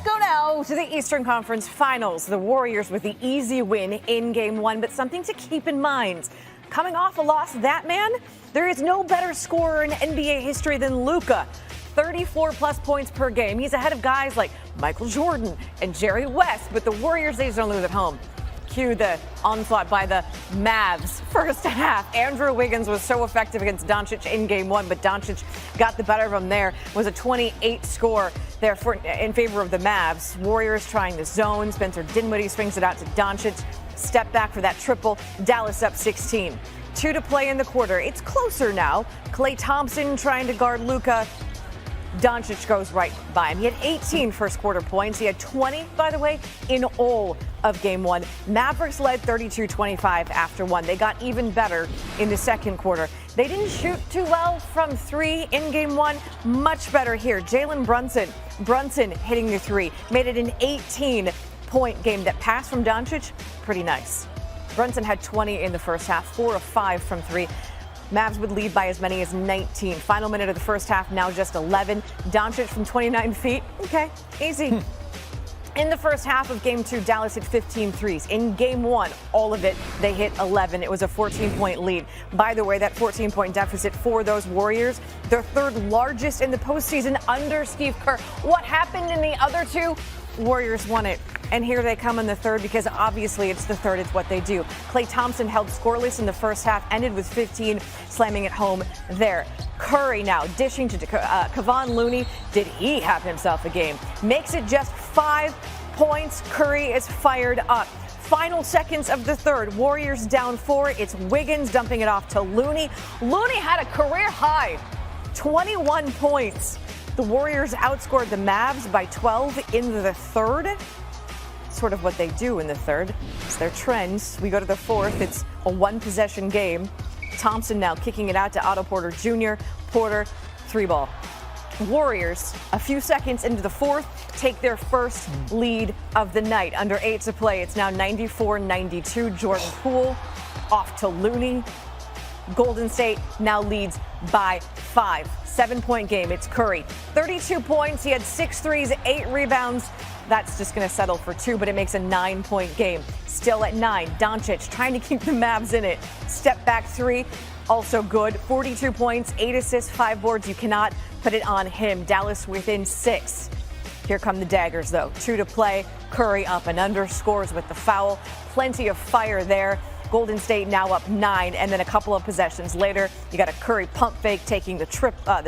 go now to the Eastern Conference Finals. The Warriors with the easy win in Game 1, but something to keep in mind. Coming off a loss, that man, there is no better scorer in NBA history than Luka. 34-plus points per game. He's ahead of guys like Michael Jordan and Jerry West, but the Warriors, they just don't lose at home. Cue the onslaught by the Mavs first half. Andrew Wiggins was so effective against Doncic in Game 1, but Doncic got the better of him there. It was a 28 score there in favor of the Mavs. Warriors trying the zone. Spencer Dinwiddie swings it out to Doncic. Step back for that triple. Dallas up 16. 2 to play in the quarter. It's closer now. Klay Thompson trying to guard Luka. Doncic goes right by him. He had 18 first quarter points. He had 20, by the way, in all of Game 1. Mavericks led 32-25 after 1. They got even better in the second quarter. They didn't shoot too well from 3 in Game 1. Much better here. Jalen Brunson hitting the 3. Made it an 18-point game. That pass from Doncic, pretty nice. Brunson had 20 in the first half, 4 of 5 from 3. Mavs would lead by as many as 19. Final minute of the first half, now just 11. Doncic from 29 feet. Okay, easy. In the first half of Game 2, Dallas hit 15 threes. In Game 1, all of it, they hit 11. It was a 14-point lead. By the way, that 14-point deficit for those Warriors, their third largest in the postseason under Steve Kerr. What happened in the other two? Warriors won it. And here they come in the third because obviously it's the third. It's what they do. Klay Thompson held scoreless in the first half, ended with 15, slamming it home there. Curry now dishing to Kevon Looney. Did he have himself a game? Makes it just 5 points. Curry is fired up. Final seconds of the third. Warriors down 4. It's Wiggins dumping it off to Looney. Looney had a career high, 21 points. The Warriors outscored the Mavs by 12 in the third. Sort of what they do in the third. It's their trends. We go to the fourth. It's a one-possession game. Thompson now kicking it out to Otto Porter Jr. Porter, 3-ball. Warriors, a few seconds into the fourth, take their first lead of the night. Under 8 to play, it's now 94-92. Jordan Poole off to Looney. Golden State now leads by 5. 7-point game. It's Curry. 32 points. He had 6 threes, 8 rebounds. That's just going to settle for 2, but it makes a 9-point game. Still at 9. Doncic trying to keep the Mavs in it. Step back 3, also good. 42 points, 8 assists, 5 boards. You cannot put it on him. Dallas within 6. Here come the daggers, though. 2 to play. Curry up and under, scores with the foul. Plenty of fire there. Golden State now up 9, and then a couple of possessions later, you got a Curry pump fake, taking the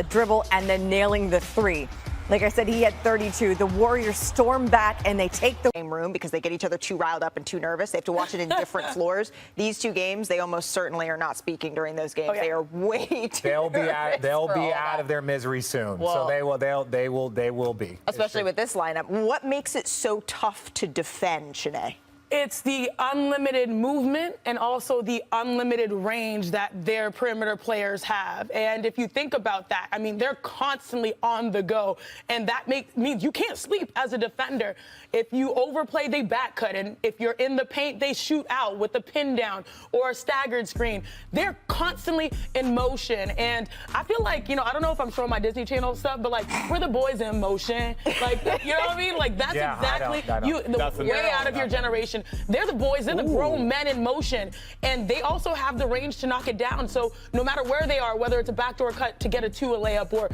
dribble, and then nailing the 3. Like I said, he had 32. The Warriors storm back, and they take the same room because they get each other too riled up and too nervous. They have to watch it in different floors. These 2 games, they almost certainly are not speaking during those games. Oh, yeah. They are way too. They'll be out of their misery soon. Well, so they will be. Especially with this lineup. What makes it so tough to defend, Shanae? It's the unlimited movement and also the unlimited range that their perimeter players have. And if you think about that, I mean, they're constantly on the go. And that means you can't sleep as a defender. If you overplay, they back cut. And if you're in the paint, they shoot out with a pin down or a staggered screen. They're constantly in motion. And I feel like, I don't know if I'm showing my Disney Channel stuff, but like, we're the boys in motion. Like, you know what I mean? Like, that's exactly the way out of your generation. They're the boys, they're the grown men in motion, and they also have the range to knock it down. So no matter where they are, whether it's a backdoor cut to get a 2 layup or,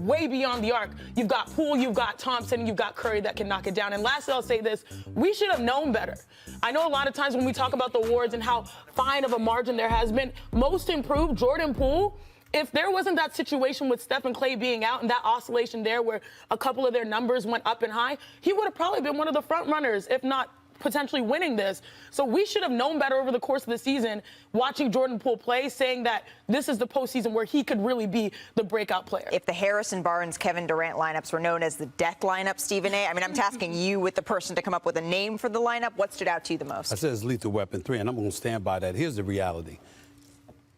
way beyond the arc, you've got Poole, you've got Thompson, you've got Curry that can knock it down. And lastly, I'll say this, we should have known better. I know a lot of times when we talk about the awards and how fine of a margin there has been, most improved, Jordan Poole, if there wasn't that situation with Steph and Klay being out and that oscillation there where a couple of their numbers went up and high, he would have probably been one of the front runners, if not potentially winning this. So we should have known better over the course of the season, watching Jordan Poole play, saying that this is the postseason where he could really be the breakout player. If the Harrison Barnes, Kevin Durant lineups were known as the death lineup, Stephen A., I mean, I'm tasking you with the person to come up with a name for the lineup. What stood out to you the most? I said it's Lethal Weapon 3, and I'm going to stand by that. Here's the reality.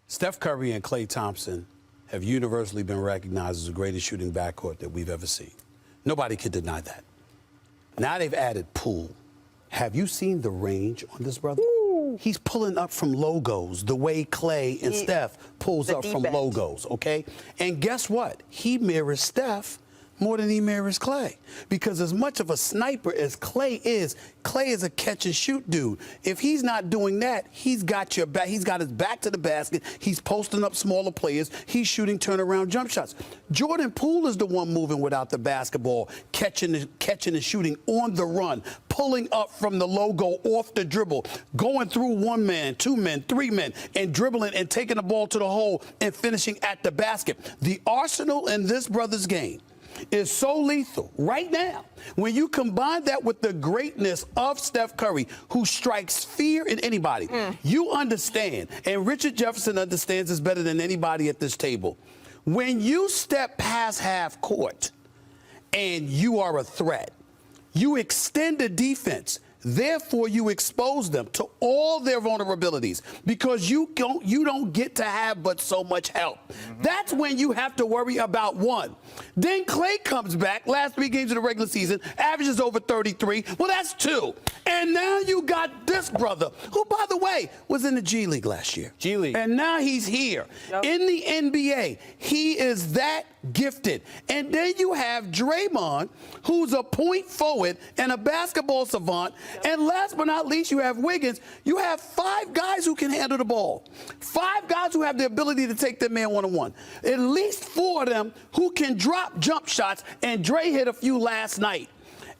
Steph Curry and Klay Thompson have universally been recognized as the greatest shooting backcourt that we've ever seen. Nobody could deny that. Now they've added Poole. Have you seen the range on this brother? Ooh. He's pulling up from logos the way Klay and Steph pulls up from logos, okay? And guess what? He mirrors Steph more than Emir is Clay. Because as much of a sniper as Clay is a catch and shoot dude. If he's not doing that, he's got your back. He's got his back to the basket. He's posting up smaller players. He's shooting turnaround jump shots. Jordan Poole is the one moving without the basketball, catching and shooting on the run, pulling up from the logo off the dribble, going through 1 man, 2 men, 3 men, and dribbling and taking the ball to the hole and finishing at the basket. The arsenal in this brother's game is so lethal right now. When you combine that with the greatness of Steph Curry, who strikes fear in anybody, you understand, and Richard Jefferson understands this better than anybody at this table. When you step past half court and you are a threat, you extend the defense. Therefore, you expose them to all their vulnerabilities because you don't get to have but so much help. That's when you have to worry about one. Then Clay comes back, last 3 games of the regular season, averages over 33. Well, that's 2. And now you got this brother, who, by the way, was in the G League last year. G League. And now he's here. In the NBA, he is that gifted. And then you have Draymond, who's a point forward and a basketball savant. And last but not least, you have Wiggins. You have 5 guys who can handle the ball. 5 guys who have the ability to take their man one-on-one. At least 4 of them who can drop jump shots, and Dre hit a few last night.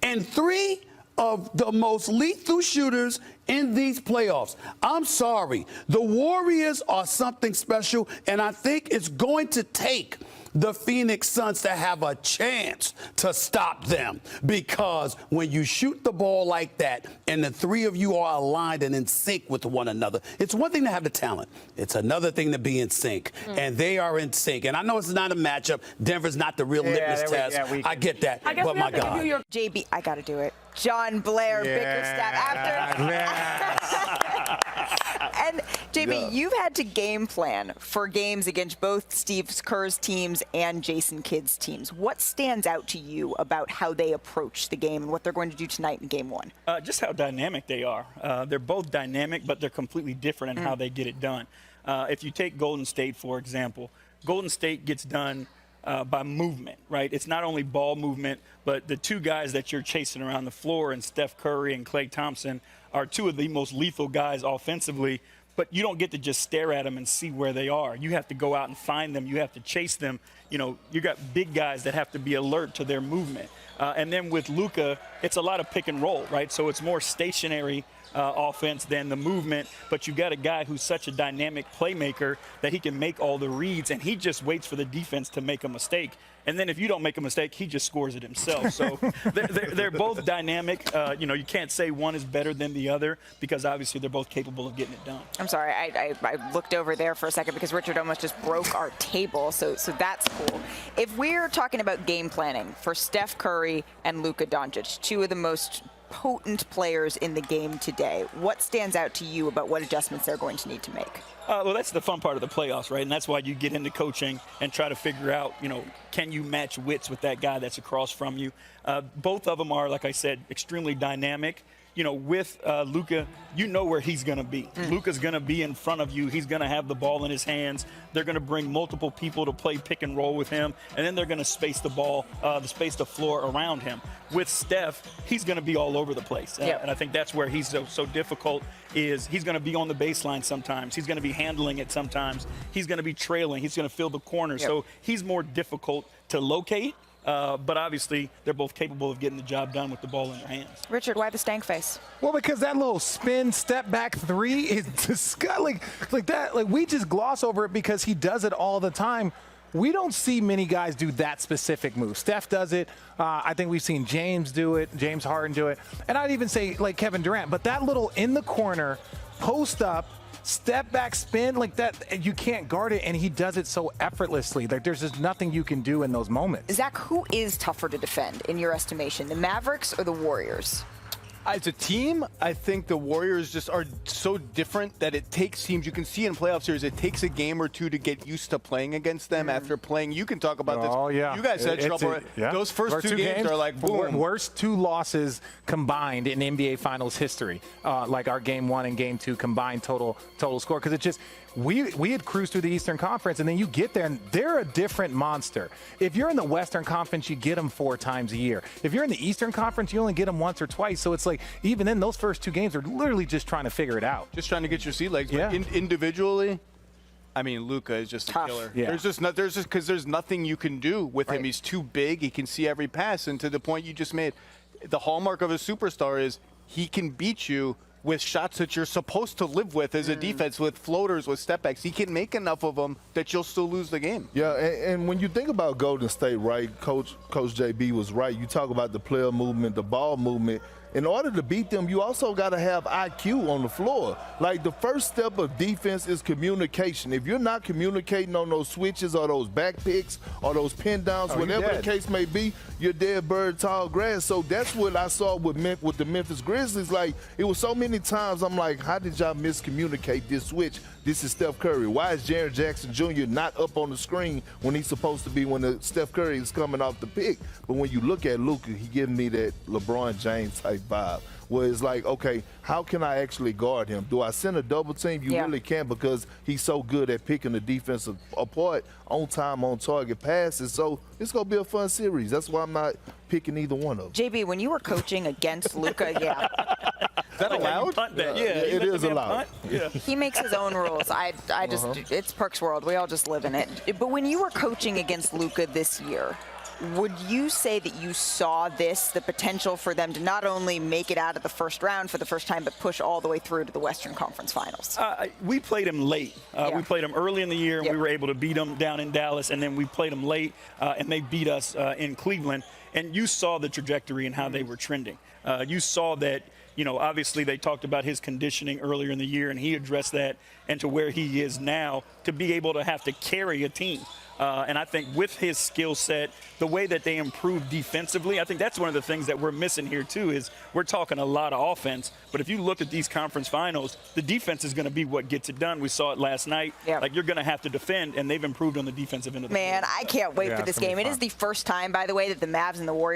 And 3 of the most lethal shooters in these playoffs. I'm sorry. The Warriors are something special, and I think it's going to take the Phoenix Suns to have a chance to stop them, because when you shoot the ball like that and the 3 of you are aligned and in sync with one another, it's one thing to have the talent. It's another thing to be in sync, and they are in sync. And I know it's not a matchup. Denver's not the real litmus test. I get that, but my God. JB, I got to do it. John Blair, Bickerstaff after. And JB, you've had to game plan for games against both Steve Kerr's teams and Jason Kidd's teams. What stands out to you about how they approach the game and what they're going to do tonight in Game 1? Just how dynamic they are. They're both dynamic, but they're completely different in how they get it done. If you take Golden State, for example, Golden State gets done by movement, right? It's not only ball movement, but the 2 guys that you're chasing around the floor, and Steph Curry and Klay Thompson, are 2 of the most lethal guys offensively. But you don't get to just stare at them and see where they are. You have to go out and find them. You have to chase them. You know, you got big guys that have to be alert to their movement. And then with Luka, it's a lot of pick and roll, right? So it's more stationary offense than the movement. But you got a guy who's such a dynamic playmaker that he can make all the reads, and he just waits for the defense to make a mistake. And then if you don't make a mistake, he just scores it himself. So they're both dynamic. You know, you can't say one is better than the other because obviously they're both capable of getting it done. I'm sorry, I looked over there for a second because Richard almost just broke our table, so that's cool. If we're talking about game planning for Steph Curry and Luka Doncic, 2 of the most potent players in the game today, what stands out to you about what adjustments they're going to need to make? Well, that's the fun part of the playoffs, right? And that's why you get into coaching and try to figure out, you know, can you match wits with that guy that's across from you? Both of them are, like I said, extremely dynamic. You know, with Luka, you know where he's going to be. Luka's going to be in front of you. He's going to have the ball in his hands. They're going to bring multiple people to play pick and roll with him, and then they're going to space the ball, space the floor around him. With Steph, he's going to be all over the place. And I think that's where he's so difficult, is he's going to be on the baseline sometimes. He's going to be handling it sometimes. He's going to be trailing. He's going to fill the corner. So he's more difficult to locate. But obviously, they're both capable of getting the job done with the ball in their hands. Richard, why the stank face? Well, because that little spin step back 3 is disgusting. Like that. Like, we just gloss over it because he does it all the time. We don't see many guys do that specific move. Steph does it. I think we've seen James do it, James Harden do it. And I'd even say like Kevin Durant. But that little in the corner, post up, step back spin like that, you can't guard it, and he does it so effortlessly. Like, there's just nothing you can do in those moments. Zach, who is tougher to defend in your estimation, the Mavericks or the Warriors? As a team, I think the Warriors just are so different that it takes teams, you can see in playoff series, it takes a game or 2 to get used to playing against them after playing. You can talk about this. Oh, yeah. You guys had trouble. Those first two games are like, boom. Worst 2 losses combined in NBA Finals history. Like our Game 1 and Game 2 combined total score. Because it just, we had cruised through the Eastern Conference, and then you get there, and they're a different monster. If you're in the Western Conference, you get them 4 times a year. If you're in the Eastern Conference, you only get them once or twice. So it's like, even in those first 2 games, they're literally just trying to figure it out. Just trying to get your sea legs. Yeah. But individually, I mean, Luka is just a killer. Yeah. There's nothing you can do with him. He's too big. He can see every pass. And to the point you just made, the hallmark of a superstar is he can beat you with shots that you're supposed to live with as a defense, with floaters, with step backs. He can make enough of them that you'll still lose the game. Yeah, and when you think about Golden State, right, Coach JB was right. You talk about the player movement, the ball movement. In order to beat them, you also got to have IQ on the floor. Like, the first step of defense is communication. If you're not communicating on those switches or those back picks or those pin downs, whatever the case may be, you're dead bird, tall grass. So that's what I saw with the Memphis Grizzlies. Like, it was so many times I'm like, how did y'all miscommunicate this switch? This is Steph Curry. Why is Jaren Jackson Jr. not up on the screen when he's supposed to be when the Steph Curry is coming off the pick? But when you look at Luka, he gives me that LeBron James type vibe, where it's like, okay, how can I actually guard him? Do I send a double team? You really can't, because he's so good at picking the defense apart, on time, on target passes. So it's going to be a fun series. That's why I'm not picking either one of them. JB, when you were coaching against Luka, Is that allowed? Punt that. Yeah, it is allowed. Yeah. he makes his own rules. I just, it's Perk's world. We all just live in it. But when you were coaching against Luka this year, would you say that you saw the potential for them to not only make it out of the first round for the first time, but push all the way through to the Western Conference Finals? We played him late. We played him early in the year, and we were able to beat them down in Dallas, and then we played them late, and they beat us in Cleveland. And you saw the trajectory and how they were trending. You saw that, obviously they talked about his conditioning earlier in the year, and he addressed that, and to where he is now, to be able to have to carry a team. And I think with his skill set, the way that they improve defensively, I think that's one of the things that we're missing here too, is we're talking a lot of offense. But if you look at these conference finals, the defense is going to be what gets it done. We saw it last night. Like, you're going to have to defend, and they've improved on the defensive end of the Man, I can't wait for this game. It is the first time, by the way, that the Mavs and the Warriors